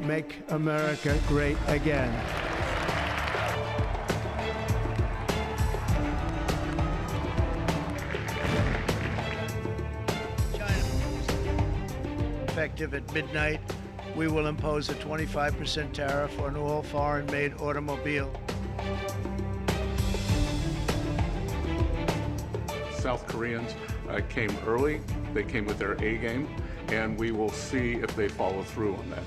make America great again. Effective at midnight, we will impose a 25% tariff on all foreign-made automobiles. South Koreans came early, they came with their A game, and we will see if they follow through on that.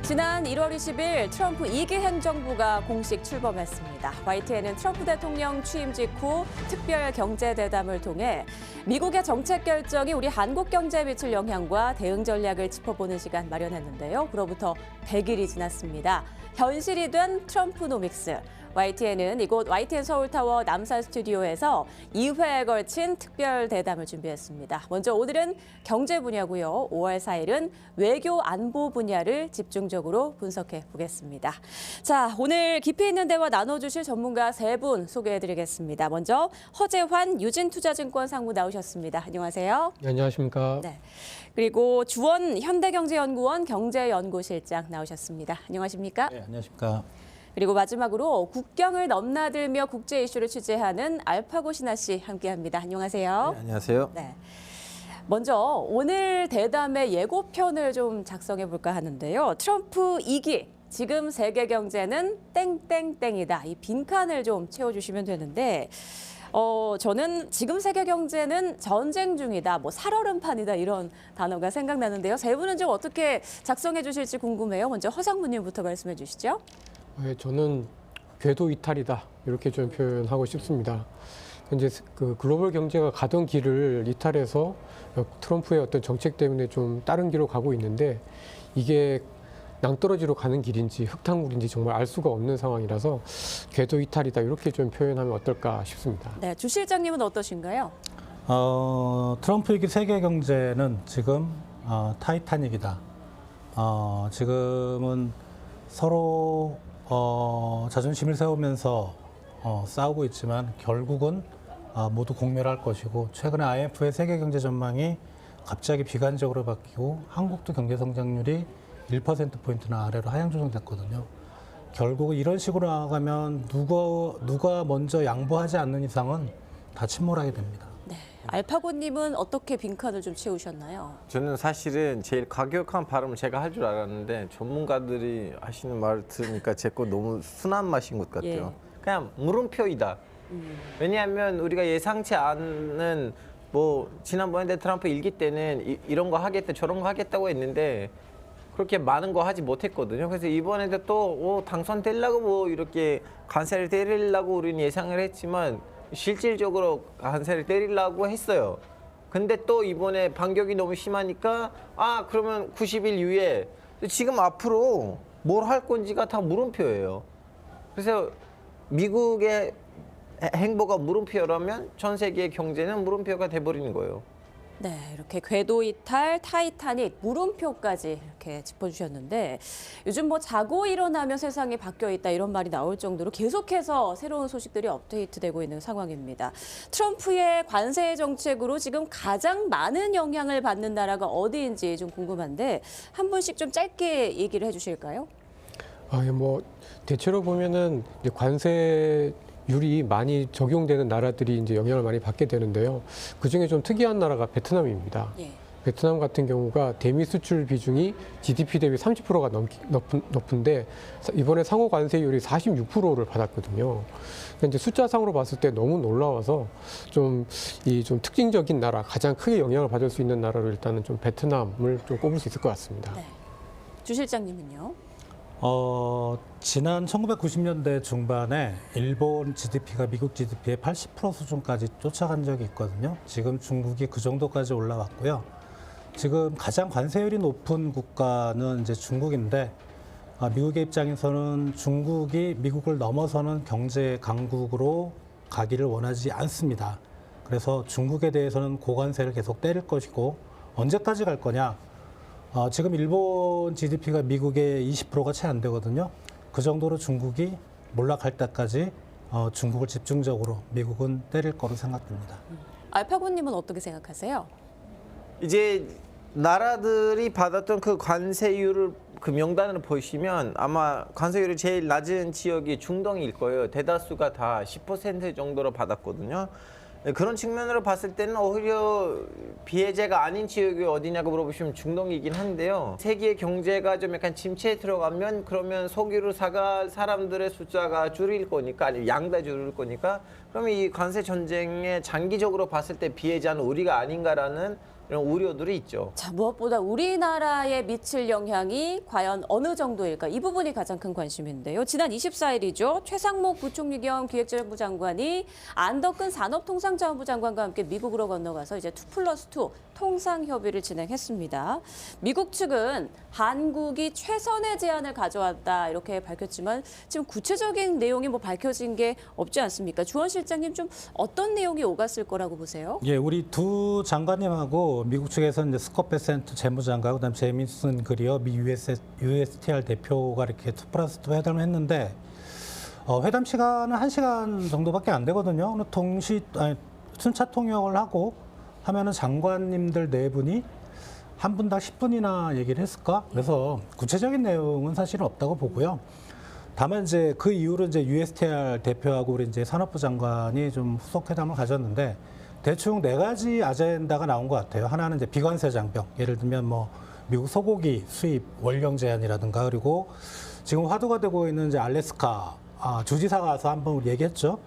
지난 1월 20일 트럼프 2기 행정부가 공식 출범했습니다. YTN은 트럼프 대통령 취임 직후 특별 경제 대담을 통해 미국의 정책 결정이 우리 한국 경제에 미칠 영향과 대응 전략을 짚어보는 시간 마련했는데요. 그로부터 100일이 지났습니다. 현실이 된 트럼프노믹스. YTN은 이곳 YTN 서울타워 남산 스튜디오에서 2회에 걸친 특별 대담을 준비했습니다. 먼저 오늘은 경제 분야고요. 5월 4일은 외교 안보 분야를 집중적으로 분석해 보겠습니다. 자, 오늘 깊이 있는 대화 나눠주실 전문가 3분 소개해드리겠습니다. 먼저 허재환 유진투자증권 상무 나오셨습니다. 안녕하세요. 네, 안녕하십니까. 네. 그리고 주원 현대경제연구원 경제연구실장 나오셨습니다. 안녕하십니까? 네, 안녕하십니까. 그리고 마지막으로 국경을 넘나들며 국제 이슈를 취재하는 알파고 신하 씨 함께합니다. 안녕하세요. 네, 안녕하세요. 네. 먼저 오늘 대담의 예고편을 좀 작성해 볼까 하는데요. 트럼프 2기, 지금 세계 경제는 땡땡땡이다. 이 빈칸을 좀 채워주시면 되는데 저는 지금 세계 경제는 전쟁 중이다, 뭐 살얼음판이다 이런 단어가 생각나는데요. 3분은 좀 어떻게 작성해 주실지 궁금해요. 먼저 허상무님부터 말씀해 주시죠. 네, 저는 궤도 이탈이다 이렇게 좀 표현하고 싶습니다. 현재 그 글로벌 경제가 가던 길을 이탈해서 트럼프의 어떤 정책 때문에 좀 다른 길로 가고 있는데 이게 낭떠러지로 가는 길인지 흙탕물인지 정말 알 수가 없는 상황이라서 궤도 이탈이다 이렇게 좀 표현하면 어떨까 싶습니다. 네, 주 실장님은 어떠신가요? 트럼프 이기 세계 경제는 지금 타이타닉이다. 지금은 서로 자존심을 세우면서 싸우고 있지만 결국은 모두 공멸할 것이고, 최근에 IMF의 세계 경제 전망이 갑자기 비관적으로 바뀌고 한국도 경제 성장률이 1%포인트나 아래로 하향 조정됐거든요. 결국 이런 식으로 나아가면 누가 먼저 양보하지 않는 이상은 다 침몰하게 됩니다. 네, 알파고님은 어떻게 빈칸을 좀 채우셨나요? 저는 사실은 제일 과격한 발음을 제가 할 줄 알았는데 전문가들이 하시는 말을 들으니까 제 거 너무 순한 맛인 것 같아요. 예. 그냥 물음표이다. 왜냐하면 우리가 예상치 않은, 뭐 지난번에 트럼프 일기 때는 이런 거 하겠다 저런 거 하겠다고 했는데 그렇게 많은 거 하지 못했거든요. 그래서 이번에도 또 당선되려고 뭐 이렇게 관세를 때리려고 우리는 예상을 했지만 실질적으로 관세를 때리려고 했어요. 근데 또 이번에 반격이 너무 심하니까 그러면 90일 이후에 지금 앞으로 뭘 할 건지가 다 물음표예요. 그래서 미국의 행보가 물음표라면 전 세계의 경제는 물음표가 돼버리는 거예요. 네, 이렇게 궤도 이탈, 타이타닉, 물음표까지 이렇게 짚어주셨는데 요즘 뭐 자고 일어나면 세상이 바뀌어 있다 이런 말이 나올 정도로 계속해서 새로운 소식들이 업데이트되고 있는 상황입니다. 트럼프의 관세 정책으로 지금 가장 많은 영향을 받는 나라가 어디인지 좀 궁금한데 한 분씩 좀 짧게 얘기를 해주실까요? 뭐 대체로 보면은 이제 관세율이 많이 적용되는 나라들이 이제 영향을 많이 받게 되는데요. 그 중에 좀 특이한 나라가 베트남입니다. 예. 베트남 같은 경우가 대미 수출 비중이 GDP 대비 30%가 높은데 이번에 상호 관세율이 46%를 받았거든요. 근데 숫자상으로 봤을 때 너무 놀라워서 좀 특징적인 나라, 가장 크게 영향을 받을 수 있는 나라로 일단은 좀 베트남을 좀 꼽을 수 있을 것 같습니다. 네. 주 실장님은요? 지난 1990년대 중반에 일본 GDP가 미국 GDP의 80% 수준까지 쫓아간 적이 있거든요. 지금 중국이 그 정도까지 올라왔고요. 지금 가장 관세율이 높은 국가는 이제 중국인데, 미국의 입장에서는 중국이 미국을 넘어서는 경제 강국으로 가기를 원하지 않습니다. 그래서 중국에 대해서는 고관세를 계속 때릴 것이고, 언제까지 갈 거냐? 지금 일본 GDP가 미국의 20%가 채 안 되거든요. 그 정도로 중국이 몰락할 때까지 중국을 집중적으로 미국은 때릴 거로 생각됩니다. 알파고님은 어떻게 생각하세요? 이제 나라들이 받았던 그 관세율을 그 명단을 보시면 아마 관세율이 제일 낮은 지역이 중동일 거예요. 대다수가 다 10% 정도로 받았거든요. 그런 측면으로 봤을 때는 오히려 비해제가 아닌 지역이 어디냐고 물어보시면 중동이긴 한데요. 세계 경제가 좀 약간 침체에 들어가면 그러면 석유를 사갈 사람들의 숫자가 줄일 거니까 아니면 양다 줄일 거니까 그러면 이 관세 전쟁에 장기적으로 봤을 때 비해제하는 우리가 아닌가라는 이런 우려들이 있죠. 자, 무엇보다 우리나라에 미칠 영향이 과연 어느 정도일까? 이 부분이 가장 큰 관심인데요. 지난 24일이죠. 최상목 부총리 겸 기획재정부 장관이 안덕근 산업통상자원부 장관과 함께 미국으로 건너가서 이제 2+2 통상 협의를 진행했습니다. 미국 측은 한국이 최선의 제안을 가져왔다 이렇게 밝혔지만 지금 구체적인 내용이 뭐 밝혀진 게 없지 않습니까? 주원 실장님 좀 어떤 내용이 오갔을 거라고 보세요? 예, 우리 두 장관님하고 미국 측에서 이제 스콧 베센트 재무장관, 그다음 제이미슨 그리어 미 USTR 대표가 이렇게 2+2 회담을 했는데 회담 시간은 1시간 정도밖에 안 되거든요. 순차 통역을 하고 하면은 장관님들 4분이 한 분당 10분이나 얘기를 했을까? 그래서 구체적인 내용은 사실은 없다고 보고요. 다만 이제 그 이후로 이제 USTR 대표하고 우리 이제 산업부 장관이 좀 후속 회담을 가졌는데 대충 4가지 아젠다가 나온 것 같아요. 하나는 이제 비관세 장벽, 예를 들면 뭐 미국 소고기 수입 원령 제한이라든가, 그리고 지금 화두가 되고 있는 이제 알래스카 주지사가 와서 한번 우리 얘기했죠.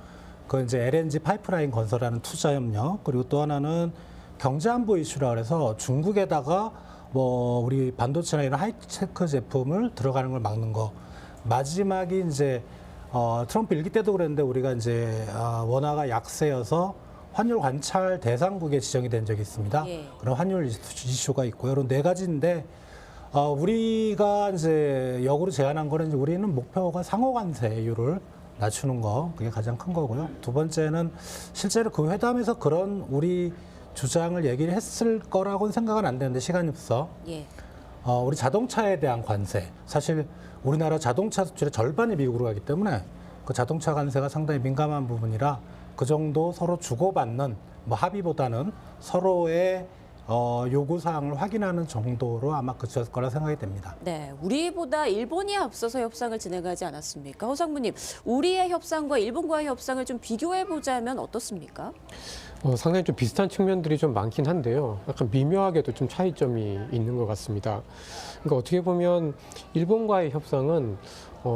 그 이제 LNG 파이프라인 건설하는 투자 협력, 그리고 또 하나는 경제안보 이슈라 그래서 중국에다가 뭐 우리 반도체나 이런 하이테크 제품을 들어가는 걸 막는 거. 마지막이 이제 트럼프 일기 때도 그랬는데 우리가 이제 원화가 약세여서 환율 관찰 대상국에 지정이 된 적이 있습니다. 예. 그런 환율 이슈가 있고요. 이런 4가지인데 우리가 이제 역으로 제안한 거는 이제 우리는 목표가 상호 관세율을 낮추는 거, 그게 가장 큰 거고요. 두 번째는 실제로 그 회담에서 그런 우리 주장을 얘기를 했을 거라고는 생각은 안 되는데 시간이 없어. 예. 우리 자동차에 대한 관세, 사실 우리나라 자동차 수출의 절반이 미국으로 가기 때문에 그 자동차 관세가 상당히 민감한 부분이라 그 정도 서로 주고받는 뭐 합의보다는 서로의 요구사항을 확인하는 정도로 아마 그쳤을 거라 생각이 됩니다. 네, 우리보다 일본이 앞서서 협상을 진행하지 않았습니까? 허상무님, 우리의 협상과 일본과의 협상을 좀 비교해 보자면 어떻습니까? 상당히 좀 비슷한 측면들이 좀 많긴 한데요. 약간 미묘하게도 좀 차이점이 있는 것 같습니다. 그러니까 어떻게 보면 일본과의 협상은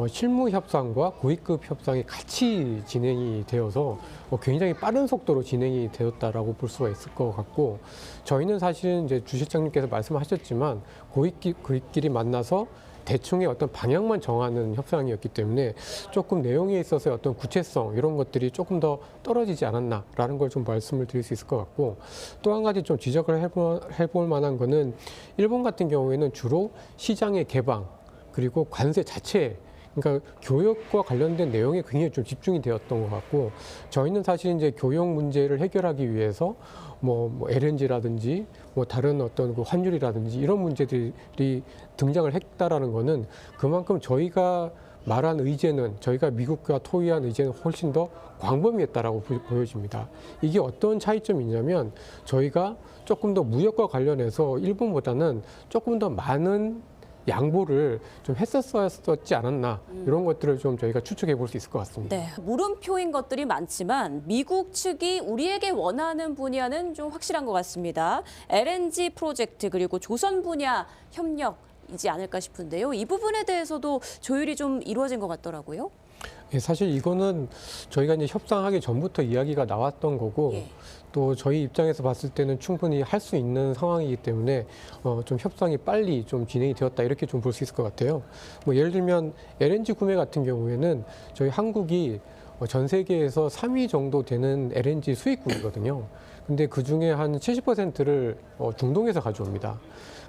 실무 협상과 고위급 협상이 같이 진행이 되어서 굉장히 빠른 속도로 진행이 되었다라고 볼 수가 있을 것 같고, 저희는 사실은 이제 주 실장님께서 말씀하셨지만 고위끼리 만나서 대충의 어떤 방향만 정하는 협상이었기 때문에 조금 내용에 있어서의 어떤 구체성 이런 것들이 조금 더 떨어지지 않았나라는 걸 좀 말씀을 드릴 수 있을 것 같고, 또 한 가지 좀 지적을 해볼 만한 거는 일본 같은 경우에는 주로 시장의 개방 그리고 관세 자체, 그러니까 교육과 관련된 내용에 굉장히 좀 집중이 되었던 것 같고, 저희는 사실 이제 교육 문제를 해결하기 위해서 뭐 LNG라든지 뭐 다른 어떤 그 환율이라든지 이런 문제들이 등장을 했다라는 거는 그만큼 저희가 말한 의제는, 저희가 미국과 토의한 의제는 훨씬 더 광범위했다라고 보여집니다. 이게 어떤 차이점이냐면 저희가 조금 더 무역과 관련해서 일본보다는 조금 더 많은 양보를 좀 했었지 않았나, 이런 것들을 좀 저희가 추측해 볼 수 있을 것 같습니다. 네, 물음표인 것들이 많지만 미국 측이 우리에게 원하는 분야는 좀 확실한 것 같습니다. LNG 프로젝트 그리고 조선 분야 협력이지 않을까 싶은데요. 이 부분에 대해서도 조율이 좀 이루어진 것 같더라고요. 예, 사실 이거는 저희가 이제 협상하기 전부터 이야기가 나왔던 거고, 예. 또 저희 입장에서 봤을 때는 충분히 할 수 있는 상황이기 때문에 좀 협상이 빨리 좀 진행이 되었다, 이렇게 좀 볼 수 있을 것 같아요. 뭐 예를 들면 LNG 구매 같은 경우에는 저희 한국이 전 세계에서 3위 정도 되는 LNG 수입국이거든요. 근데 그 중에 한 70%를 중동에서 가져옵니다.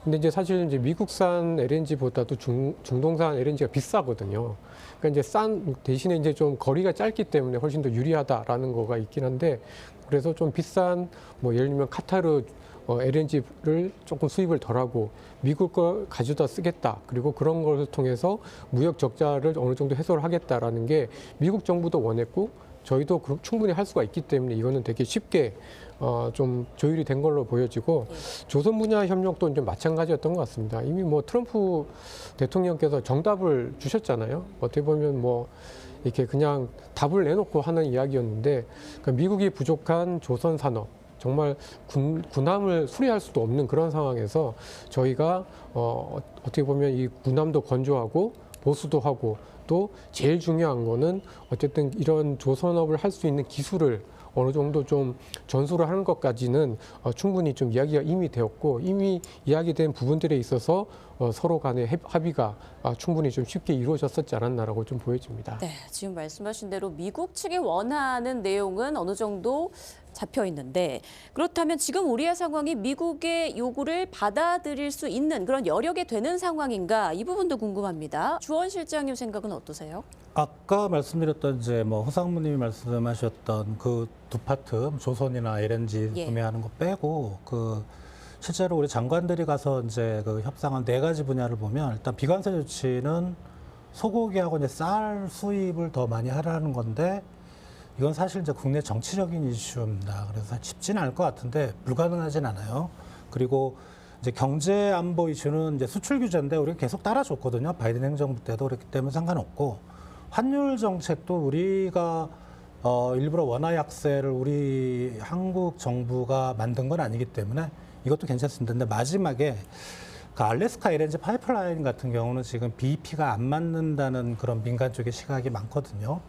근데 이제 사실 이제 미국산 LNG보다도 중동산 LNG가 비싸거든요. 그러니까 이제 싼 대신에 이제 좀 거리가 짧기 때문에 훨씬 더 유리하다라는 거가 있긴 한데, 그래서 좀 비싼 뭐 예를 들면 카타르 LNG를 조금 수입을 덜하고 미국 걸 가져다 쓰겠다. 그리고 그런 것을 통해서 무역 적자를 어느 정도 해소를 하겠다라는 게 미국 정부도 원했고 저희도 충분히 할 수가 있기 때문에 이거는 되게 쉽게 좀 조율이 된 걸로 보여지고 조선 분야 협력도 좀 마찬가지였던 것 같습니다. 이미 뭐 트럼프 대통령께서 정답을 주셨잖아요. 어떻게 보면 뭐 이렇게 그냥 답을 내놓고 하는 이야기였는데 그러니까 미국이 부족한 조선 산업 정말 군함을 수리할 수도 없는 그런 상황에서 저희가 어떻게 보면 이 군함도 건조하고 보수도 하고 또 제일 중요한 거는 어쨌든 이런 조선업을 할 수 있는 기술을 어느 정도 좀 전수를 하는 것까지는 충분히 좀 이야기가 이미 되었고 이미 이야기된 부분들에 있어서 서로 간의 합의가 충분히 좀 쉽게 이루어졌었지 않았나라고 좀 보여집니다. 네, 지금 말씀하신 대로 미국 측이 원하는 내용은 어느 정도 잡혀 있는데 그렇다면 지금 우리의 상황이 미국의 요구를 받아들일 수 있는 그런 여력이 되는 상황인가 이 부분도 궁금합니다. 주원 실장님 생각은 어떠세요? 아까 말씀드렸던 이제 뭐 허상무님이 말씀하셨던 그 두 파트 조선이나 LNG 예. 구매하는 거 빼고 그 실제로 우리 장관들이 가서 이제 그 협상한 4가지 분야를 보면 일단 비관세 조치는 소고기하고 이제 쌀 수입을 더 많이 하라는 건데 이건 사실 이제 국내 정치적인 이슈입니다. 그래서 쉽지는 않을 것 같은데 불가능하진 않아요. 그리고 이제 경제 안보 이슈는 이제 수출 규제인데 우리가 계속 따라줬거든요. 바이든 행정부 때도 그렇기 때문에 상관없고 환율 정책도 우리가 일부러 원화 약세를 우리 한국 정부가 만든 건 아니기 때문에 이것도 괜찮습니다. 근데 마지막에 그 알래스카 LNG 파이프라인 같은 경우는 지금 BEP가 안 맞는다는 그런 민간 쪽의 시각이 많거든요.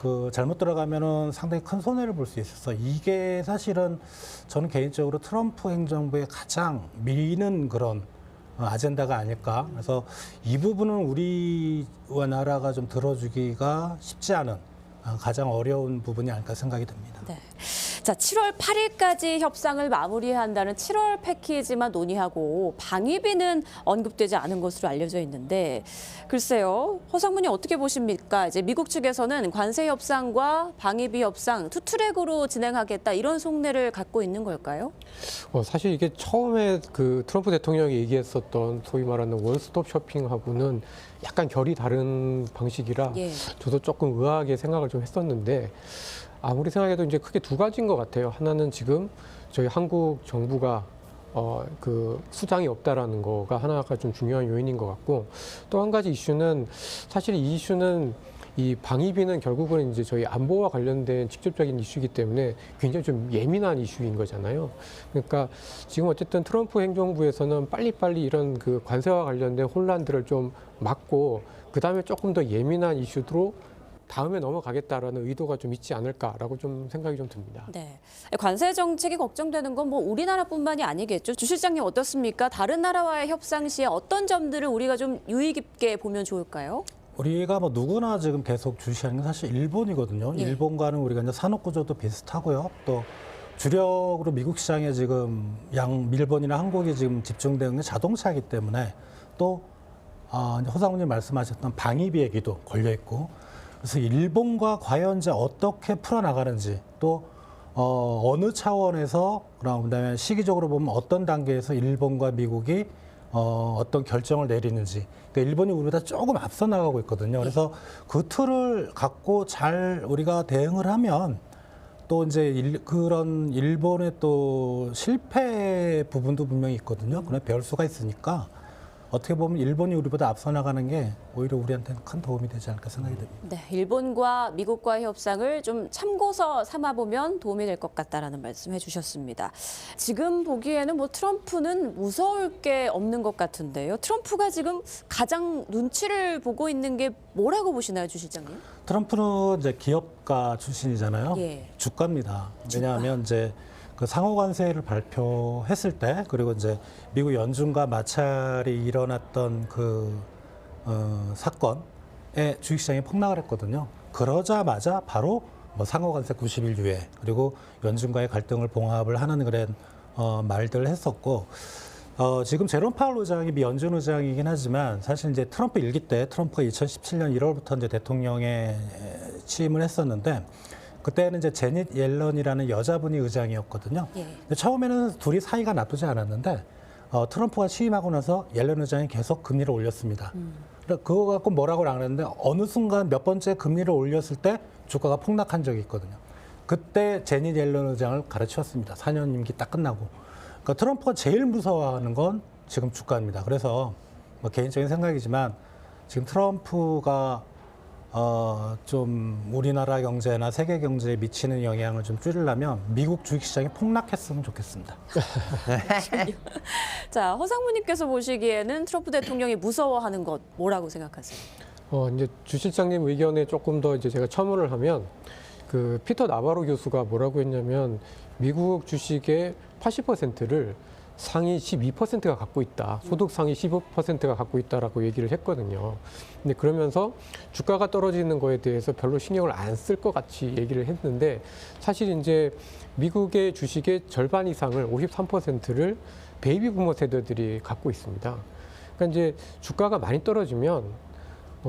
그 잘못 들어가면은 상당히 큰 손해를 볼 수 있어서 이게 사실은 저는 개인적으로 트럼프 행정부의 가장 미는 그런 아젠다가 아닐까. 그래서 이 부분은 우리 나라가 좀 들어주기가 쉽지 않은 가장 어려운 부분이 아닐까 생각이 듭니다. 네. 자, 7월 8일까지 협상을 마무리한다는 7월 패키지만 논의하고 방위비는 언급되지 않은 것으로 알려져 있는데 글쎄요. 허상무님 어떻게 보십니까? 이제 미국 측에서는 관세 협상과 방위비 협상 투 트랙으로 진행하겠다 이런 속내를 갖고 있는 걸까요? 사실 이게 처음에 그 트럼프 대통령이 얘기했었던 소위 말하는 원스톱 쇼핑하고는 약간 결이 다른 방식이라 예. 저도 조금 의아하게 생각을 좀 했었는데 아무리 생각해도 이제 크게 2가지인 것 같아요. 하나는 지금 저희 한국 정부가 그 수장이 없다라는 거가 하나가 좀 중요한 요인인 것 같고 또 한 가지 이슈는 사실 이 이슈는 이 방위비는 결국은 이제 저희 안보와 관련된 직접적인 이슈이기 때문에 굉장히 좀 예민한 이슈인 거잖아요. 그러니까 지금 어쨌든 트럼프 행정부에서는 빨리빨리 이런 그 관세와 관련된 혼란들을 좀 막고 그다음에 조금 더 예민한 이슈로 다음에 넘어가겠다라는 의도가 좀 있지 않을까라고 좀 생각이 좀 듭니다. 네. 관세 정책이 걱정되는 건 뭐 우리나라뿐만이 아니겠죠. 주 실장님 어떻습니까? 다른 나라와의 협상 시에 어떤 점들을 우리가 좀 유의 깊게 보면 좋을까요? 우리가 뭐 누구나 지금 계속 주시하는 건 사실 일본이거든요. 예. 일본과는 우리가 이제 산업 구조도 비슷하고요. 또 주력으로 미국 시장에 지금 일본이나 한국이 지금 집중되는 게 자동차이기 때문에 또 이제 호상무님 말씀하셨던 방위비 얘기도 걸려 있고 그래서 일본과 과연 이제 어떻게 풀어나가는지 또 어느 차원에서 그다음에 시기적으로 보면 어떤 단계에서 일본과 미국이 어떤 결정을 내리는지. 그러니까 일본이 우리보다 조금 앞서 나가고 있거든요. 그래서 그 틀을 갖고 잘 우리가 대응을 하면 또 이제 그런 일본의 또 실패 부분도 분명히 있거든요. 그런 배울 수가 있으니까 어떻게 보면 일본이 우리보다 앞서 나가는 게 오히려 우리한테는 큰 도움이 되지 않을까 생각이 듭니다. 네, 일본과 미국과의 협상을 좀 참고서 삼아보면 도움이 될 것 같다라는 말씀해 주셨습니다. 지금 보기에는 뭐 트럼프는 무서울 게 없는 것 같은데요. 트럼프가 지금 가장 눈치를 보고 있는 게 뭐라고 보시나요, 주 실장님? 트럼프는 이제 기업가 출신이잖아요. 예. 주가입니다. 왜냐하면 이제 그 상호관세를 발표했을 때 그리고 이제 미국 연준과 마찰이 일어났던 그 사건에 주식시장이 폭락을 했거든요. 그러자마자 바로 뭐 상호관세 90일 유예 그리고 연준과의 갈등을 봉합을 하는 그런 말들을 했었고 지금 제롬 파월 의장이 미 연준 의장이긴 하지만 사실 이제 트럼프 일기 때 트럼프가 2017년 1월부터 이제 대통령에 취임을 했었는데 그때는 이제 제닛 옐런이라는 여자분이 의장이었거든요. 예. 근데 처음에는 둘이 사이가 나쁘지 않았는데 트럼프가 취임하고 나서 옐런 의장이 계속 금리를 올렸습니다. 그거 갖고 뭐라고 안 했는데 어느 순간 몇 번째 금리를 올렸을 때 주가가 폭락한 적이 있거든요. 그때 제닛 옐런 의장을 갈아치웠습니다. 4년 임기 딱 끝나고. 그러니까 트럼프가 제일 무서워하는 건 지금 주가입니다. 그래서 뭐 개인적인 생각이지만 지금 트럼프가 좀 우리나라 경제나 세계 경제에 미치는 영향을 좀 줄이려면 미국 주식시장이 폭락했으면 좋겠습니다. 자, 허상무님께서 보시기에는 트럼프 대통령이 무서워하는 것 뭐라고 생각하세요? 이제 주 실장님 의견에 조금 더 이제 제가 첨언을 하면 그 피터 나바로 교수가 뭐라고 했냐면 미국 주식의 80%를 상위 12%가 갖고 있다. 소득 상위 15%가 갖고 있다라고 얘기를 했거든요. 근데 그러면서 주가가 떨어지는 거에 대해서 별로 신경을 안 쓸 것 같이 얘기를 했는데 사실 이제 미국의 주식의 절반 이상을 53%를 베이비 부머 세대들이 갖고 있습니다. 그러니까 이제 주가가 많이 떨어지면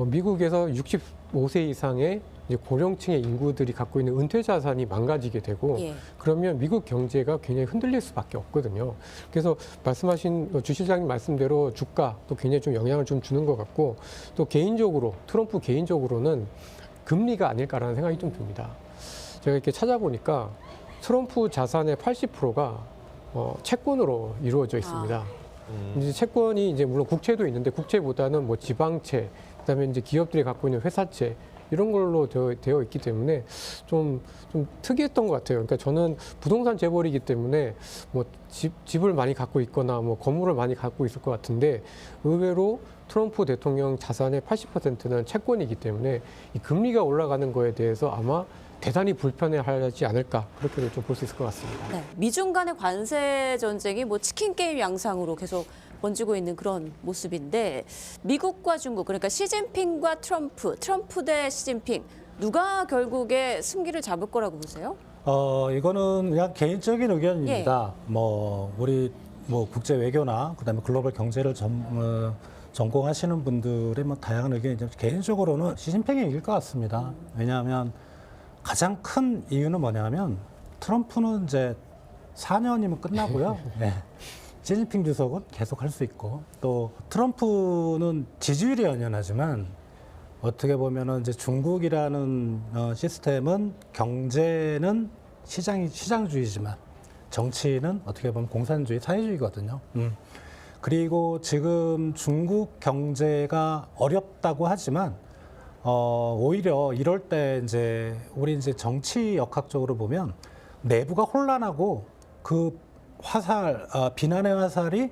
미국에서 65세 이상의 이제 고령층의 인구들이 갖고 있는 은퇴 자산이 망가지게 되고 예. 그러면 미국 경제가 굉장히 흔들릴 수밖에 없거든요. 그래서 말씀하신 주 실장님 말씀대로 주가도 굉장히 좀 영향을 좀 주는 것 같고 또 개인적으로 트럼프 개인적으로는 금리가 아닐까라는 생각이 좀 듭니다. 제가 이렇게 찾아보니까 트럼프 자산의 80%가 채권으로 이루어져 있습니다. 이제 채권이 이제 물론 국채도 있는데 국채보다는 뭐 지방채, 그다음에 이제 기업들이 갖고 있는 회사채 이런 걸로 되어 있기 때문에 좀 특이했던 것 같아요. 그러니까 저는 부동산 재벌이기 때문에 뭐 집을 많이 갖고 있거나 뭐 건물을 많이 갖고 있을 것 같은데 의외로 트럼프 대통령 자산의 80%는 채권이기 때문에 이 금리가 올라가는 거에 대해서 아마 대단히 불편해하지 않을까 그렇게 좀 볼 수 있을 것 같습니다. 네, 미중 간의 관세 전쟁이 뭐 치킨 게임 양상으로 계속 번지고 있는 그런 모습인데 미국과 중국 그러니까 시진핑과 트럼프 대 시진핑 누가 결국에 승기를 잡을 거라고 보세요? 이거는 그냥 개인적인 의견입니다. 우리 국제 외교나 그다음에 글로벌 경제를 전공하시는 분들의 다양한 의견이지만 개인적으로는 시진핑이 이길 것 같습니다. 왜냐하면 가장 큰 이유는 뭐냐면 트럼프는 이제 4년이면 끝나고요. 네. 시진핑 주석은 계속 할 수 있고 또 트럼프는 지지율이 연연하지만 어떻게 보면은 이제 중국이라는 시스템은 경제는 시장주의지만 정치는 어떻게 보면 공산주의 사회주의거든요. 그리고 지금 중국 경제가 어렵다고 하지만 오히려 이럴 때 이제 우리 이제 정치 역학적으로 보면 내부가 혼란하고 그 비난의 화살이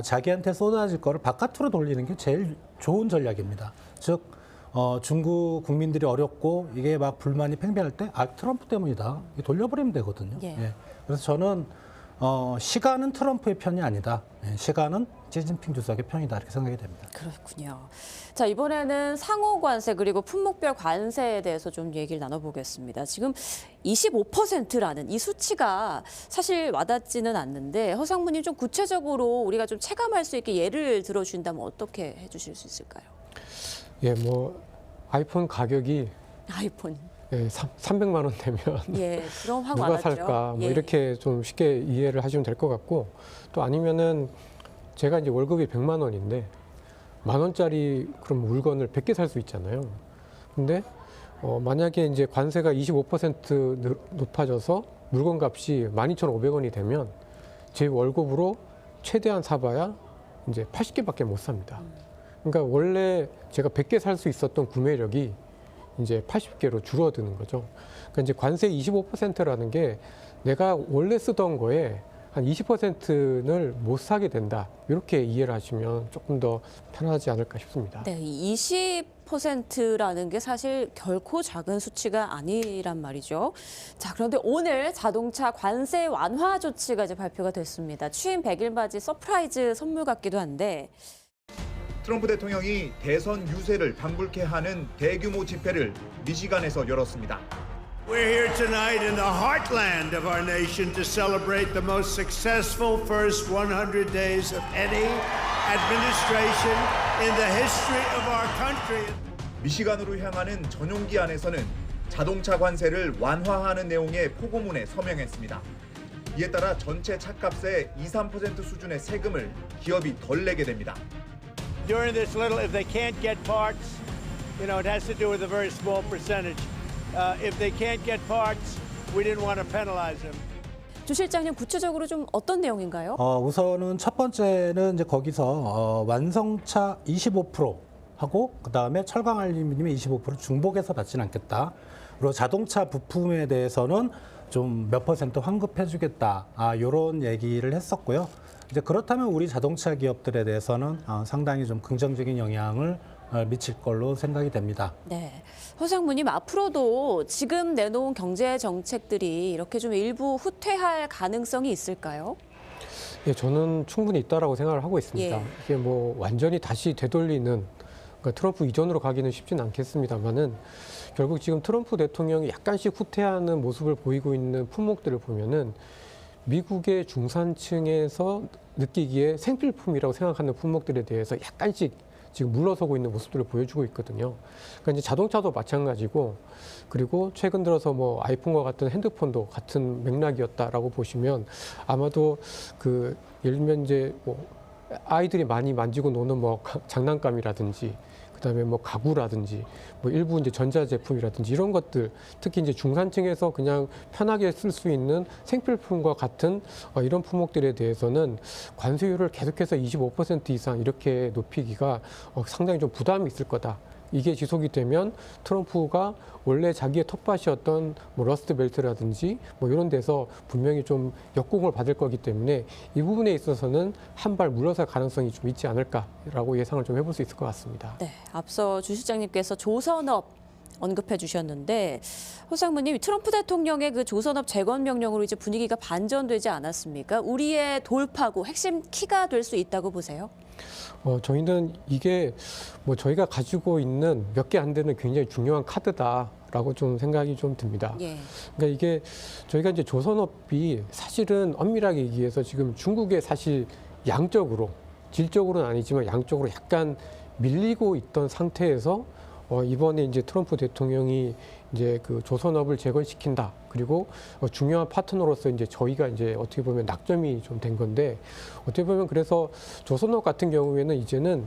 자기한테 쏟아질 거를 바깥으로 돌리는 게 제일 좋은 전략입니다. 즉 중국 국민들이 어렵고 이게 막 불만이 팽배할 때 트럼프 때문이다. 돌려버리면 되거든요. 예. 예. 그래서 저는 시간은 트럼프의 편이 아니다. 시간은 시진핑 주석의 편이다. 이렇게 생각이 됩니다. 그렇군요. 자, 이번에는 상호 관세 그리고 품목별 관세에 대해서 좀 얘기를 나눠보겠습니다. 지금 25%라는 이 수치가 사실 와닿지는 않는데 허상무님 좀 구체적으로 우리가 좀 체감할 수 있게 예를 들어준다면 어떻게 해주실 수 있을까요? 예, 아이폰 가격이 아이폰. 예, 300만 원 되면 예, 그럼 확 누가 와닿죠. 살까 예. 이렇게 좀 쉽게 이해를 하시면 될 것 같고 또 아니면은 제가 이제 월급이 100만 원인데 10,000원짜리 그럼 물건을 100개 살 수 있잖아요. 근데 만약에 이제 관세가 25% 높아져서 물건 값이 12,500원이 되면 제 월급으로 최대한 사봐야 이제 80개밖에 못 삽니다. 그러니까 원래 제가 100개 살 수 있었던 구매력이 이제 80개로 줄어드는 거죠. 그러니까 이제 관세 25%라는 게 내가 원래 쓰던 거에 한 20%를 못 사게 된다. 이렇게 이해를 하시면 조금 더 편하지 않을까 싶습니다. 네, 20%라는 게 사실 결코 작은 수치가 아니란 말이죠. 자, 그런데 오늘 자동차 관세 완화 조치가 이제 발표가 됐습니다. 취임 100일 맞이 서프라이즈 선물 같기도 한데 트럼프 대통령이 대선 유세를 방불케 하는 대규모 집회를 미시간에서 열었습니다. We're here tonight in the heartland of our nation to celebrate the most successful first 100 days of any administration in the history of our country. 미시간으로 향하는 전용기 안에서는 자동차 관세를 완화하는 내용의 포고문에 서명했습니다. 이에 따라 전체 차값의 2~3% 수준의 세금을 기업이 덜 내게 됩니다. During this little, if they can't get parts, it has to do with a very small percentage. If they can't get parts, we didn't want to penalize them. 주 실장님 구체적으로 좀 어떤 내용인가요? 우선은 첫 번째는 이제 거기서 완성차 25% 하고 그다음에 철강 알루미늄의 25% 중복해서 받지는 않겠다. 그리고 자동차 부품에 대해서는 좀 몇 % 환급해주겠다. 이런 얘기를 했었고요. 이제 그렇다면 우리 자동차 기업들에 대해서는 상당히 좀 긍정적인 영향을 미칠 걸로 생각이 됩니다. 네, 허상무님 앞으로도 지금 내놓은 경제 정책들이 이렇게 좀 일부 후퇴할 가능성이 있을까요? 예, 저는 충분히 있다라고 생각을 하고 있습니다. 예. 이게 뭐 완전히 다시 되돌리는 그러니까 트럼프 이전으로 가기는 쉽지는 않겠습니다만은 결국 지금 트럼프 대통령이 약간씩 후퇴하는 모습을 보이고 있는 품목들을 보면은 미국의 중산층에서 느끼기에 생필품이라고 생각하는 품목들에 대해서 약간씩 지금 물러서고 있는 모습들을 보여주고 있거든요. 그러니까 이제 자동차도 마찬가지고 그리고 최근 들어서 뭐 아이폰과 같은 핸드폰도 같은 맥락이었다라고 보시면 아마도 그 예를 들면 이제 뭐 아이들이 많이 만지고 노는 뭐 장난감이라든지 그다음에 뭐 가구라든지 뭐 일부 이제 전자제품이라든지 이런 것들 특히 이제 중산층에서 그냥 편하게 쓸 수 있는 생필품과 같은 이런 품목들에 대해서는 관세율을 계속해서 25% 이상 이렇게 높이기가 상당히 좀 부담이 있을 거다. 이게 지속이 되면 트럼프가 원래 자기의 텃밭이었던 뭐 러스트 벨트라든지 뭐 이런 데서 분명히 좀 역공을 받을 거기 때문에 이 부분에 있어서는 한 발 물러설 가능성이 좀 있지 않을까라고 예상을 좀 해볼 수 있을 것 같습니다. 네, 앞서 주 실장님께서 조선업 언급해 주셨는데 허상무님 트럼프 대통령의 그 조선업 재건 명령으로 이제 분위기가 반전되지 않았습니까? 우리의 돌파구 핵심 키가 될 수 있다고 보세요? 저희는 이게 뭐 저희가 가지고 있는 몇 개 안 되는 굉장히 중요한 카드다라고 좀 생각이 좀 듭니다. 예. 그러니까 이게 저희가 이제 조선업이 사실은 엄밀하게 얘기해서 지금 중국에 사실 양적으로 질적으로는 아니지만 양적으로 약간 밀리고 있던 상태에서 이번에 이제 트럼프 대통령이 이제 그 조선업을 재건시킨다. 그리고 중요한 파트너로서 이제 저희가 이제 어떻게 보면 낙점이 좀 된 건데 어떻게 보면 그래서 조선업 같은 경우에는 이제는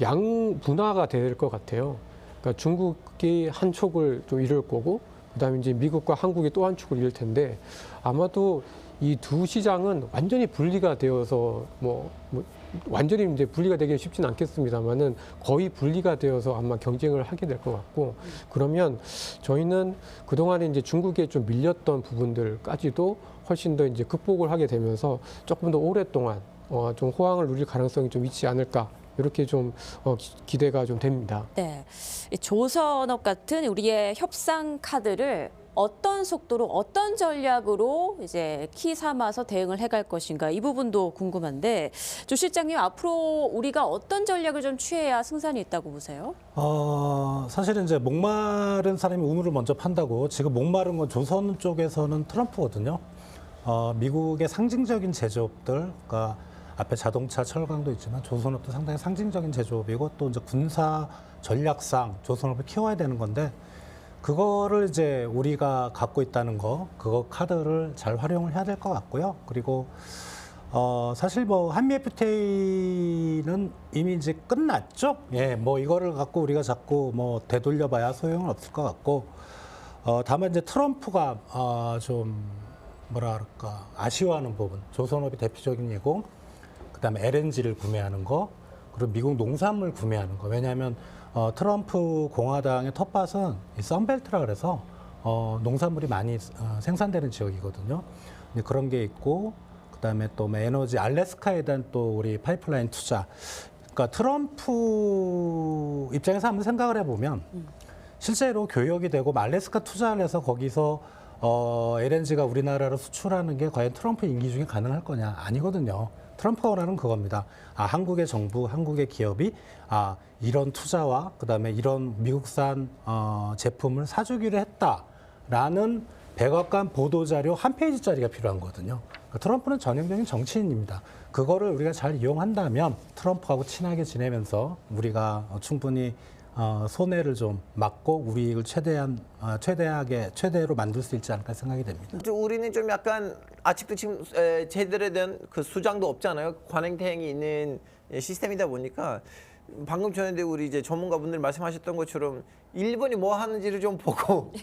양분화가 될 것 같아요. 그러니까 중국이 한 촉을 또 이룰 거고 그다음에 이제 미국과 한국이 또 한 축을 이룰 텐데 아마도 이 두 시장은 완전히 분리가 되어서 뭐 완전히 이제 분리가 되기 쉽지는 않겠습니다만은 거의 분리가 되어서 아마 경쟁을 하게 될 것 같고 그러면 저희는 그동안에 이제 중국에 좀 밀렸던 부분들까지도 훨씬 더 이제 극복을 하게 되면서 조금 더 오랫동안 좀 호황을 누릴 가능성이 좀 있지 않을까. 이렇게 좀 기대가 좀 됩니다. 네, 이 조선업 같은 우리의 협상 카드를 어떤 속도로 어떤 전략으로 이제 키 삼아서 대응을 해갈 것인가 이 부분도 궁금한데 조 실장님 앞으로 우리가 어떤 전략을 좀 취해야 승산이 있다고 보세요? 사실은 이제 목마른 사람이 우물을 먼저 판다고 지금 목마른 건 조선 쪽에서는 트럼프거든요. 미국의 상징적인 제조업들, 그러니까 앞에 자동차, 철강도 있지만 조선업도 상당히 상징적인 제조업이고 또 이제 군사 전략상 조선업을 키워야 되는 건데 그거를 이제 우리가 갖고 있다는 거, 그거 카드를 잘 활용을 해야 될 것 같고요. 그리고 사실 뭐 한미 FTA는 이미 이제 끝났죠. 예, 뭐 이거를 갖고 우리가 자꾸 뭐 되돌려봐야 소용은 없을 것 같고 다만 이제 트럼프가 좀 뭐라 그럴까 아쉬워하는 부분, 조선업이 대표적인 예고. 그다음에 LNG를 구매하는 거, 그리고 미국 농산물 구매하는 거. 왜냐하면 트럼프 공화당의 텃밭은 이 썬벨트라 그래서 농산물이 많이 생산되는 지역이거든요. 그런 게 있고, 그다음에 또 에너지 알래스카에 대한 또 우리 파이프라인 투자. 그러니까 트럼프 입장에서 한번 생각을 해보면 실제로 교역이 되고 알래스카 투자를 해서 거기서 LNG가 우리나라로 수출하는 게 과연 트럼프 임기 중에 가능할 거냐? 아니거든요. 트럼프가 원하는 그겁니다. 한국의 정부, 한국의 기업이 이런 투자와 그다음에 이런 미국산 제품을 사주기로 했다라는 백악관 보도자료 한 페이지짜리가 필요한 거거든요. 그러니까 트럼프는 전형적인 정치인입니다. 그거를 우리가 잘 이용한다면 트럼프하고 친하게 지내면서 우리가 충분히 손해를 좀 막고 우리 이익을 최대로 만들 수 있지 않을까 생각이 됩니다. 우리는 좀 약간 아직도 지금 제대로 된 그 수장도 없잖아요. 관행대행이 있는 시스템이다 보니까 방금 전에 우리 이제 전문가분들 말씀하셨던 것처럼 일본이 뭐 하는지를 좀 보고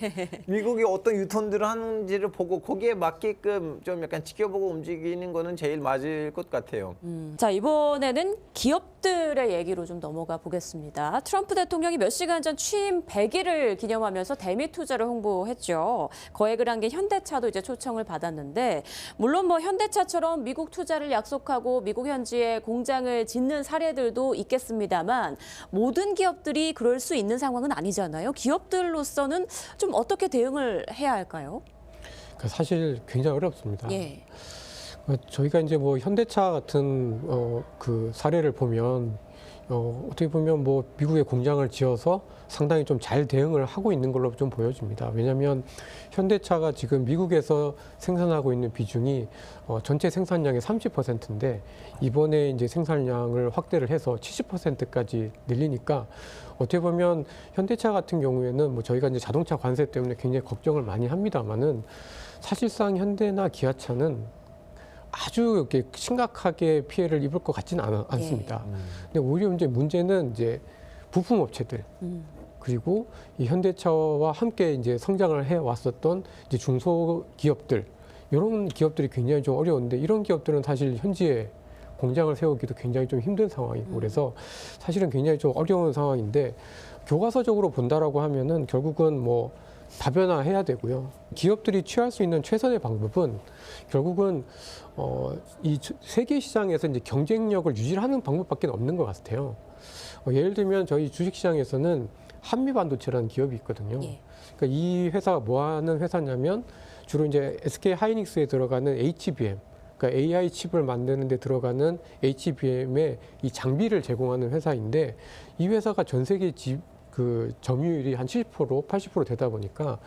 미국이 어떤 유턴들을 하는지를 보고 거기에 맞게끔 좀 약간 지켜보고 움직이는 거는 제일 맞을 것 같아요. 자, 이번에는 기업들의 얘기로 좀 넘어가 보겠습니다. 트럼프 대통령이 몇 시간 전 취임 100일을 기념하면서 대미 투자를 홍보했죠. 거액을 한 게 현대차도 이제 초청을 받았는데 물론 뭐 현대차처럼 미국 투자를 약속하고 미국 현지에 공장을 짓는 사례들도 있겠습니다만 모든 기업들이 그럴 수 있는 상황은 아니잖아요. 기업들로서는 좀 어떻게 대응을 해야 할까요? 사실 굉장히 어렵습니다. 예. 저희가 이제 뭐 현대차 같은 그 사례를 보면 어떻게 보면 뭐 미국에 공장을 지어서 상당히 좀 잘 대응을 하고 있는 걸로 좀 보여집니다. 왜냐하면 현대차가 지금 미국에서 생산하고 있는 비중이 전체 생산량의 30%인데 이번에 이제 생산량을 확대를 해서 70%까지 늘리니까 어떻게 보면 현대차 같은 경우에는 뭐 저희가 이제 자동차 관세 때문에 굉장히 걱정을 많이 합니다만은 사실상 현대나 기아차는 아주 이렇게 심각하게 피해를 입을 것 같지는 않습니다. 근데 오히려 이제 문제는 이제 부품 업체들 그리고 이 현대차와 함께 이제 성장을 해 왔었던 이제 중소기업들 이런 기업들이 굉장히 좀 어려운데 이런 기업들은 사실 현지에 공장을 세우기도 굉장히 좀 힘든 상황이고 그래서 사실은 굉장히 좀 어려운 상황인데 교과서적으로 본다라고 하면은 결국은 뭐 다변화해야 되고요. 기업들이 취할 수 있는 최선의 방법은 결국은 이 세계 시장에서 이제 경쟁력을 유지하는 방법밖에 없는 것 같아요. 예를 들면 저희 주식시장에서는 한미반도체라는 기업이 있거든요. 예. 그러니까 이 회사가 뭐 하는 회사냐면 주로 이제 SK 하이닉스에 들어가는 HBM, 그러니까 AI 칩을 만드는 데 들어가는 HBM의 이 장비를 제공하는 회사인데 이 회사가 전 세계 그 점유율이 한 70%, 80% 되다 보니까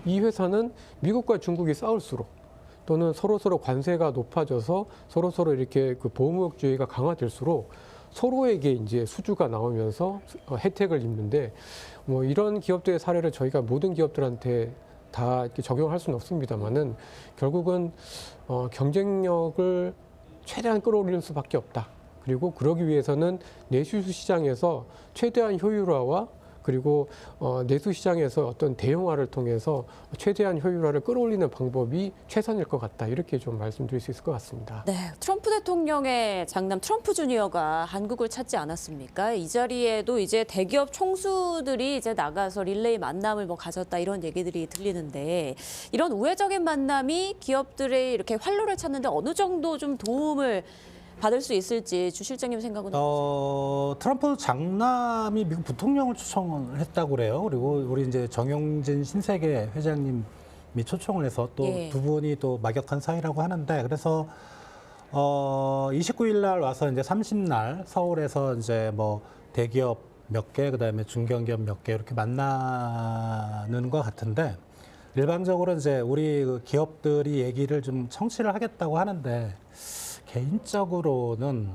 이 회사는 미국과 중국이 싸울수록 또는 서로 관세가 높아져서 서로 이렇게 그 보호무역주의가 강화될수록 서로에게 이제 수주가 나오면서 혜택을 입는데 뭐 이런 기업들의 사례를 저희가 모든 기업들한테 다 이렇게 적용할 수는 없습니다만은 결국은 경쟁력을 최대한 끌어올리는 수밖에 없다. 그리고 그러기 위해서는 내수 시장에서 최대한 효율화와 그리고 내수 시장에서 어떤 대형화를 통해서 최대한 효율화를 끌어올리는 방법이 최선일 것 같다. 이렇게 좀 말씀드릴 수 있을 것 같습니다. 네, 트럼프 대통령의 장남 트럼프 주니어가 한국을 찾지 않았습니까? 이 자리에도 이제 대기업 총수들이 이제 나가서 릴레이 만남을 뭐 가졌다 이런 얘기들이 들리는데 이런 우회적인 만남이 기업들의 이렇게 활로를 찾는데 어느 정도 좀 도움을 받을 수 있을지 주 실장님 생각은 어떠세요? 트럼프 장남이 미국 부통령을 초청을 했다고 그래요. 그리고 우리 이제 정용진 신세계 회장님이 초청을 해서 또 두 분이 또 막역한 사이라고 하는데 그래서 29일 날 와서 이제 30날 서울에서 이제 뭐 대기업 몇 개, 그다음에 중견기업 몇 개 이렇게 만나는 것 같은데 일반적으로 이제 우리 그 기업들이 얘기를 좀 청취를 하겠다고 하는데 개인적으로는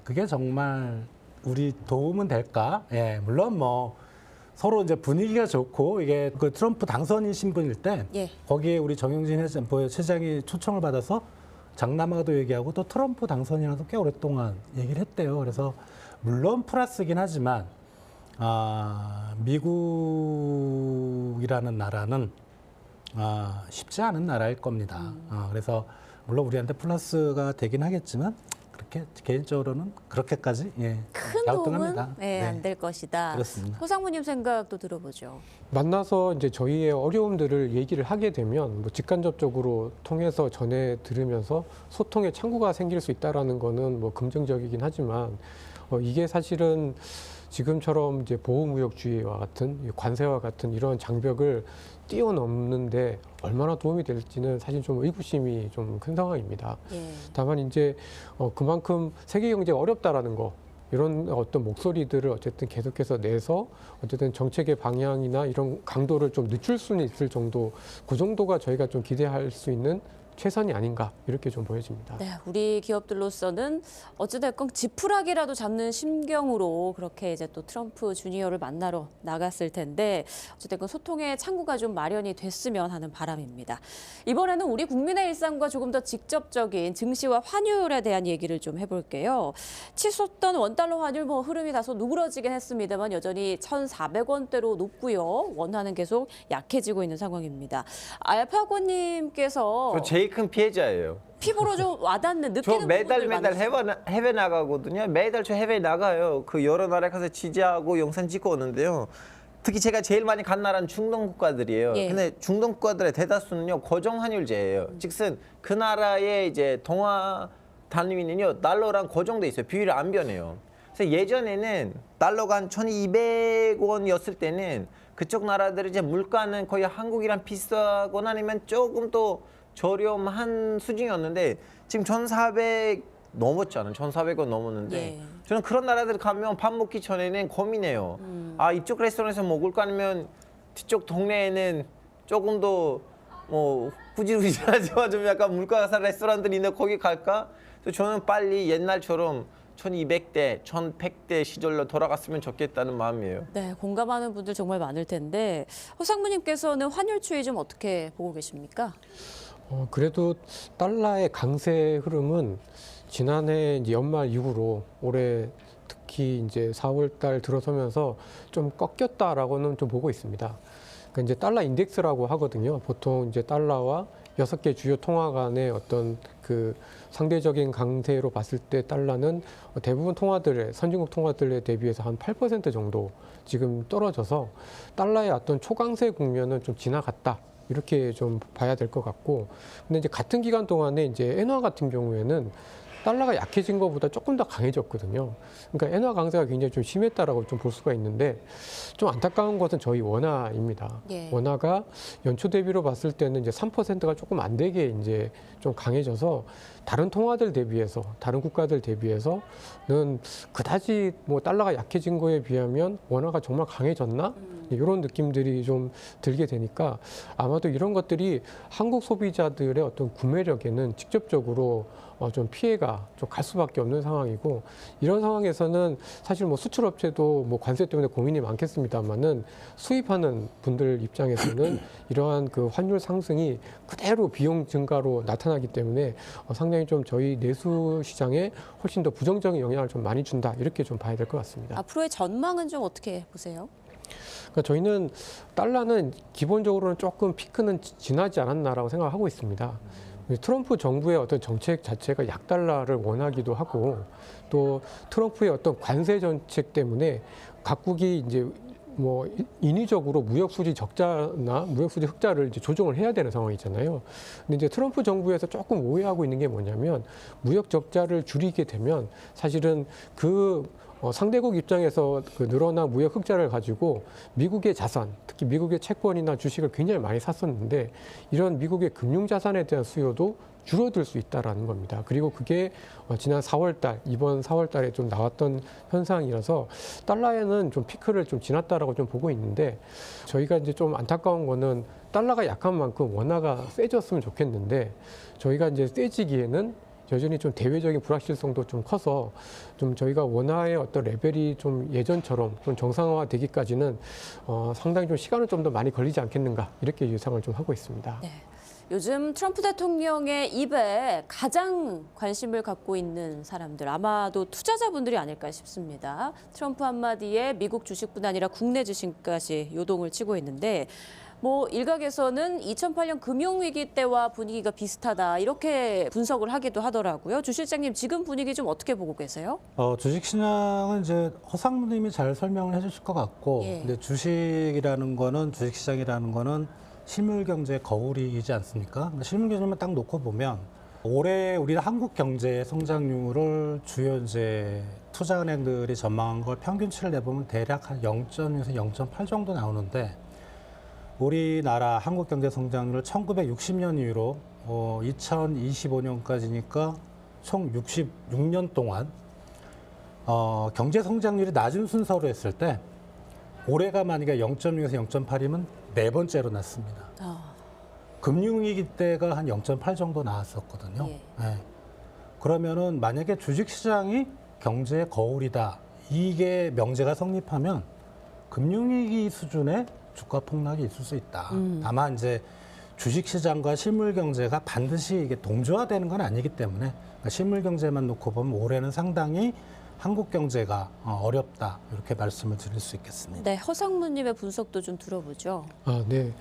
그게 정말 우리 도움은 될까? 예, 물론 뭐 서로 이제 분위기가 좋고 이게 그 트럼프 당선인 신분일 때 거기에 우리 정용진 회장이 초청을 받아서 장남하고도 얘기하고 또 트럼프 당선인하고도 꽤 오랫동안 얘기를 했대요. 그래서 물론 플러스긴 하지만 미국이라는 나라는 쉽지 않은 나라일 겁니다. 그래서 물론 우리한테 플러스가 되긴 하겠지만 그렇게 개인적으로는 그렇게까지 큰 도움은 안 될 것이다. 그렇습니다. 호상무님 생각도 들어보죠. 만나서 이제 저희의 어려움들을 얘기를 하게 되면 뭐 직간접적으로 통해서 전해 들으면서 소통의 창구가 생길 수 있다라는 거는 뭐 긍정적이긴 하지만 이게 사실은 지금처럼 이제 보호무역주의와 같은 관세와 같은 이런 장벽을 뛰어넘는데 얼마나 도움이 될지는 사실 좀 의구심이 좀 큰 상황입니다. 다만 이제 그만큼 세계 경제가 어렵다라는 거 이런 어떤 목소리들을 어쨌든 계속해서 내서 어쨌든 정책의 방향이나 이런 강도를 좀 늦출 수는 있을 정도 그 정도가 저희가 좀 기대할 수 있는 최선이 아닌가 이렇게 좀 보여집니다. 네, 우리 기업들로서는 어찌됐건 지푸라기라도 잡는 심경으로 그렇게 이제 또 트럼프 주니어를 만나러 나갔을 텐데 어찌됐건 소통의 창구가 좀 마련이 됐으면 하는 바람입니다. 이번에는 우리 국민의 일상과 조금 더 직접적인 증시와 환율에 대한 얘기를 좀 해볼게요. 치솟던 원달러 환율 흐름이 다소 누그러지긴 했습니다만 여전히 1,400원대로 높고요. 원화는 계속 약해지고 있는 상황입니다. 알파고님께서 저 제일 큰 피해자예요. 피부로 좀 와닿는 저 느끼는 매달 부분들 해외 나가거든요. 매달 저 해외 나가요. 그 여러 나라 가서 취재하고 영상 찍고 오는데요. 특히 제가 제일 많이 간 나라는 중동 국가들이에요. 예. 근데 중동 국가들의 대다수는요 고정 환율제예요. 즉슨 그 나라의 이제 동화 단위는요 달러랑 고정돼 있어요. 비율이 안 변해요. 그래서 예전에는 달러가 한 1,200원이었을 때는 그쪽 나라들의 이제 물가는 거의 한국이랑 비슷하거나 아니면 조금 더 저렴한 수준이었는데 지금 1,400 넘었잖아요. 1,400원 넘었는데 예. 저는 그런 나라들 가면 밥 먹기 전에는 고민해요. 아 이쪽 레스토랑에서 먹을까 아니면 뒤쪽 동네에는 조금 더 뭐 후질후질하지만 좀 약간 물가가 싼 레스토랑들이 있는데 거기 갈까? 그래서 저는 빨리 옛날처럼 1,200대, 1,100대 시절로 돌아갔으면 좋겠다는 마음이에요. 네, 공감하는 분들 정말 많을 텐데 허상무님께서는 환율 추이 좀 어떻게 보고 계십니까? 그래도 달러의 강세 흐름은 지난해 이제 연말 이후로 올해 특히 이제 4월 달 들어서면서 좀 꺾였다라고는 좀 보고 있습니다. 그러니까 이제 달러 인덱스라고 하거든요. 보통 이제 달러와 6개 주요 통화 간의 어떤 그 상대적인 강세로 봤을 때 달러는 대부분 통화들의 선진국 통화들에 대비해서 한 8% 정도 지금 떨어져서 달러의 어떤 초강세 국면은 좀 지나갔다. 이렇게 좀 봐야 될 것 같고, 근데 이제 같은 기간 동안에 이제 엔화 같은 경우에는 달러가 약해진 것보다 조금 더 강해졌거든요. 그러니까 엔화 강세가 굉장히 좀 심했다라고 좀 볼 수가 있는데 좀 안타까운 것은 저희 원화입니다. 예. 원화가 연초 대비로 봤을 때는 이제 3%가 조금 안 되게 이제 좀 강해져서 다른 통화들 대비해서 다른 국가들 대비해서는 그다지 뭐 달러가 약해진 거에 비하면 원화가 정말 강해졌나? 이런 느낌들이 좀 들게 되니까 아마도 이런 것들이 한국 소비자들의 어떤 구매력에는 직접적으로 좀 피해가 좀 갈 수밖에 없는 상황이고, 이런 상황에서는 사실 뭐 수출업체도 뭐 관세 때문에 고민이 많겠습니다만은 수입하는 분들 입장에서는 이러한 그 환율 상승이 그대로 비용 증가로 나타나기 때문에 상당히 좀 저희 내수 시장에 훨씬 더 부정적인 영향을 좀 많이 준다, 이렇게 좀 봐야 될 것 같습니다. 앞으로의 전망은 좀 어떻게 보세요? 그러니까 저희는 달러는 기본적으로는 조금 피크는 지나지 않았나라고 생각하고 있습니다. 트럼프 정부의 어떤 정책 자체가 약달러를 원하기도 하고, 또 트럼프의 어떤 관세 정책 때문에 각국이 이제 뭐 인위적으로 무역 수지 적자나 무역 수지 흑자를 이제 조정을 해야 되는 상황이잖아요. 근데 이제 트럼프 정부에서 조금 오해하고 있는 게 뭐냐면, 무역 적자를 줄이게 되면 사실은 그 상대국 입장에서 그 늘어난 무역 흑자를 가지고 미국의 자산, 특히 미국의 채권이나 주식을 굉장히 많이 샀었는데 이런 미국의 금융 자산에 대한 수요도 줄어들 수 있다라는 겁니다. 그리고 그게 지난 4월 달, 이번 4월 달에 좀 나왔던 현상이라서 달러에는 좀 피크를 좀 지났다라고 좀 보고 있는데, 저희가 이제 좀 안타까운 거는 달러가 약한 만큼 원화가 세졌으면 좋겠는데 저희가 이제 세지기에는 여전히 좀 대외적인 불확실성도 좀 커서 좀 저희가 원화의 어떤 레벨이 좀 예전처럼 좀 정상화되기까지는 상당히 좀 시간은 좀 더 많이 걸리지 않겠는가, 이렇게 예상을 좀 하고 있습니다. 네. 요즘 트럼프 대통령의 입에 가장 관심을 갖고 있는 사람들, 아마도 투자자분들이 아닐까 싶습니다. 트럼프 한마디에 미국 주식뿐 아니라 국내 주식까지 요동을 치고 있는데, 뭐 일각에서는 2008년 금융위기 때와 분위기가 비슷하다, 이렇게 분석을 하기도 하더라고요. 주 실장님, 지금 분위기 좀 어떻게 보고 계세요? 주식시장은 이제 허상무님이 잘 설명을 해주실 것 같고, 예. 근데 주식이라는 거는, 주식시장이라는 거는 실물 경제의 거울이지 않습니까? 근데 실물 경제만 딱 놓고 보면 올해 우리 한국 경제의 성장률을 주요 이제 투자은행들이 전망한 걸 평균치를 내보면 대략 한 0.1에서 0.8 정도 나오는데, 우리나라 한국 경제 성장률을 1960년 이후로 2025년까지니까 총 66년 동안 경제 성장률이 낮은 순서로 했을 때 올해가 만약에 0.6에서 0.8이면 네 번째로 낮습니다. 금융위기 때가 한 0.8 정도 나왔었거든요. 예. 예. 그러면은 만약에 주식시장이 경제의 거울이다. 이게 명제가 성립하면 금융위기 수준의 주가 폭락이 있을 수 있다. 다만 이제 주식시장과 실물경제가 반드시 이게 동조화되는 건 아니기 때문에 그러니까 실물경제만 놓고 보면 올해는 상당히 한국 경제가 어렵다 이렇게 말씀을 드릴 수 있겠습니다. 네, 허상무님의 분석도 좀 들어보죠. 아, 네.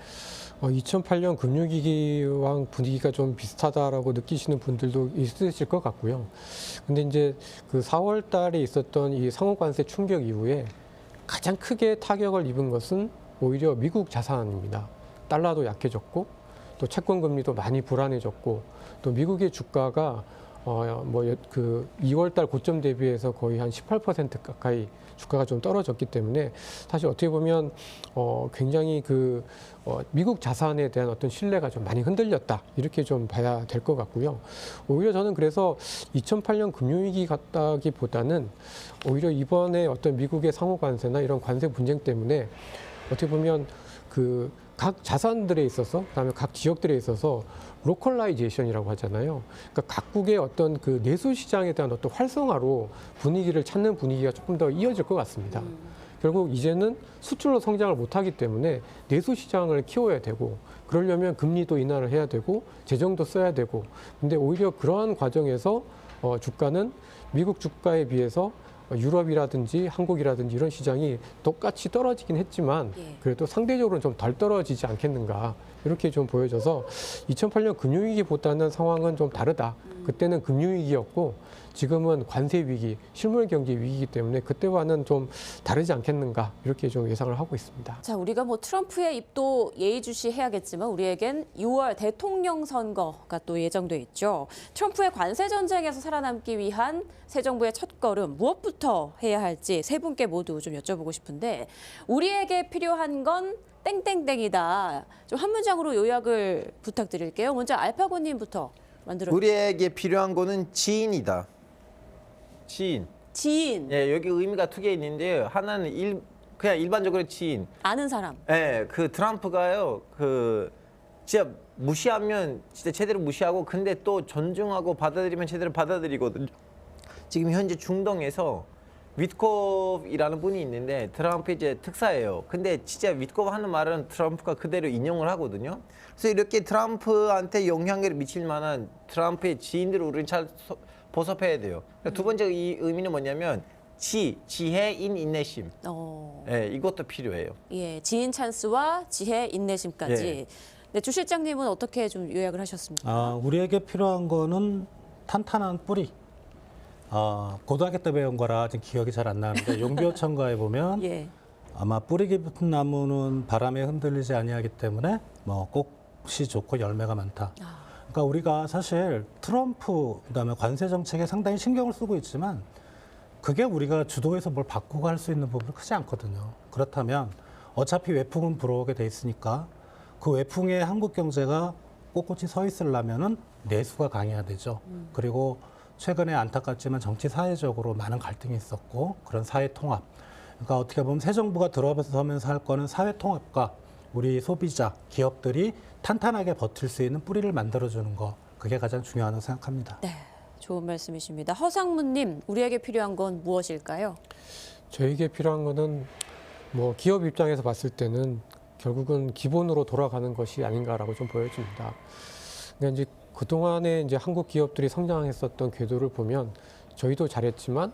2008년 금융위기와 분위기가 좀 비슷하다라고 느끼시는 분들도 있으실 것 같고요. 근데 이제 그 4월 달에 있었던 이 상호관세 충격 이후에 가장 크게 타격을 입은 것은 오히려 미국 자산입니다. 달러도 약해졌고 또 채권 금리도 많이 불안해졌고 또 미국의 주가가 그 2월 달 고점 대비해서 거의 한 18% 가까이 주가가 좀 떨어졌기 때문에 사실 어떻게 보면 굉장히 미국 자산에 대한 어떤 신뢰가 좀 많이 흔들렸다 이렇게 좀 봐야 될 것 같고요. 오히려 저는 그래서 2008년 금융위기 같다기보다는 오히려 이번에 어떤 미국의 상호 관세나 이런 관세 분쟁 때문에 어떻게 보면 각 자산들에 있어서 그다음에 각 지역들에 있어서 로컬라이제이션이라고 하잖아요. 그러니까 각국의 어떤 그 내수 시장에 대한 어떤 활성화로 분위기를 찾는 분위기가 조금 더 이어질 것 같습니다. 결국 이제는 수출로 성장을 못하기 때문에 내수 시장을 키워야 되고 그러려면 금리도 인하를 해야 되고 재정도 써야 되고 근데 오히려 그러한 과정에서 주가는 미국 주가에 비해서 유럽이라든지 한국이라든지 이런 시장이 똑같이 떨어지긴 했지만 그래도 상대적으로는 좀 덜 떨어지지 않겠는가 이렇게 좀 보여져서 2008년 금융위기보다는 상황은 좀 다르다. 그때는 금융위기였고 지금은 관세위기, 실물경제 위기이기 때문에 그때와는 좀 다르지 않겠는가 이렇게 좀 예상을 하고 있습니다. 자, 우리가 뭐 트럼프의 입도 예의주시해야겠지만 우리에겐 6월 대통령 선거가 또 예정돼 있죠. 트럼프의 관세 전쟁에서 살아남기 위한 새 정부의 첫걸음 무엇부터 해야 할지 세 분께 모두 좀 여쭤보고 싶은데 우리에게 필요한 건 땡땡땡이다. 좀 한 문장으로 요약을 부탁드릴게요. 먼저 알파고님부터 만들어. 우리에게 필요한 거는 지인이다. 지인. 지인. 예, 여기 의미가 두 개 있는데요. 하나는 그냥 일반적으로 지인. 아는 사람. 예, 그 트럼프가요. 진짜 무시하면 진짜 제대로 무시하고 근데 또 존중하고 받아들이면 제대로 받아들이거든요. 지금 현재 중동에서 위트코프이라는 분이 있는데 트럼프 이제 특사예요. 근데 진짜 위트코프 하는 말은 트럼프가 그대로 인용을 하거든요. 그래서 이렇게 트럼프한테 영향을 미칠 만한 트럼프의 지인들을 우리는 잘 보섭해야 돼요. 두 번째 이 의미는 뭐냐면 지혜, 인내심. 예, 이것도 필요해요. 예, 지인 찬스와 지혜, 인내심까지. 예. 네, 주 실장님은 어떻게 좀 요약을 하셨습니까? 우리에게 필요한 거는 탄탄한 뿌리. 고등학교 때 배운 거라 지금 기억이 잘 안 나는데 용비어천가에 보면 예. 아마 뿌리 깊은 나무는 바람에 흔들리지 아니하기 때문에 꽃이 좋고 열매가 많다. 그러니까 우리가 사실 트럼프 그다음에 관세 정책에 상당히 신경을 쓰고 있지만 그게 우리가 주도해서 뭘 바꾸고 할 수 있는 부분은 크지 않거든요. 그렇다면 어차피 외풍은 불어오게 돼 있으니까 그 외풍에 한국 경제가 꼿꼿이 서 있으려면은 내수가 강해야 되죠. 그리고 최근에 안타깝지만 정치 사회적으로 많은 갈등이 있었고 그런 사회 통합. 그러니까 어떻게 보면 새 정부가 들어서면서 할 거는 사회 통합과 우리 소비자, 기업들이 탄탄하게 버틸 수 있는 뿌리를 만들어주는 거. 그게 가장 중요하다고 생각합니다. 네, 좋은 말씀이십니다. 허상무님, 우리에게 필요한 건 무엇일까요? 저에게 필요한 거는 기업 입장에서 봤을 때는 결국은 기본으로 돌아가는 것이 아닌가라고 좀 보여집니다. 그러니까 이제 그동안에 이제 한국 기업들이 성장했었던 궤도를 보면 저희도 잘했지만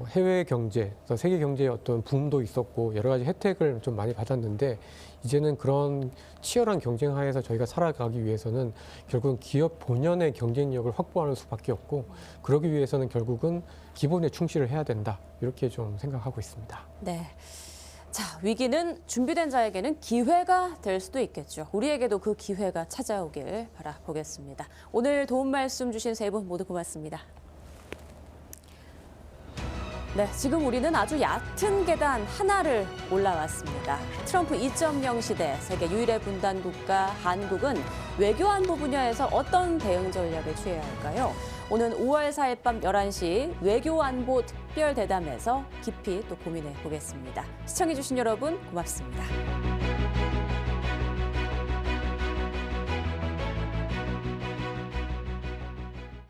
해외 경제, 세계 경제의 어떤 붐도 있었고 여러 가지 혜택을 좀 많이 받았는데 이제는 그런 치열한 경쟁 하에서 저희가 살아가기 위해서는 결국은 기업 본연의 경쟁력을 확보하는 수밖에 없고 그러기 위해서는 결국은 기본에 충실을 해야 된다 이렇게 좀 생각하고 있습니다. 네. 자, 위기는 준비된 자에게는 기회가 될 수도 있겠죠. 우리에게도 그 기회가 찾아오길 바라보겠습니다. 오늘 도움 말씀 주신 세 분 모두 고맙습니다. 네, 지금 우리는 아주 얕은 계단 하나를 올라왔습니다. 트럼프 2.0 시대 세계 유일의 분단 국가 한국은 외교 안보 분야에서 어떤 대응 전략을 취해야 할까요? 오는 5월 4일 밤 11시 외교 안보 특별 대담에서 깊이 또 고민해 보겠습니다. 시청해 주신 여러분 고맙습니다.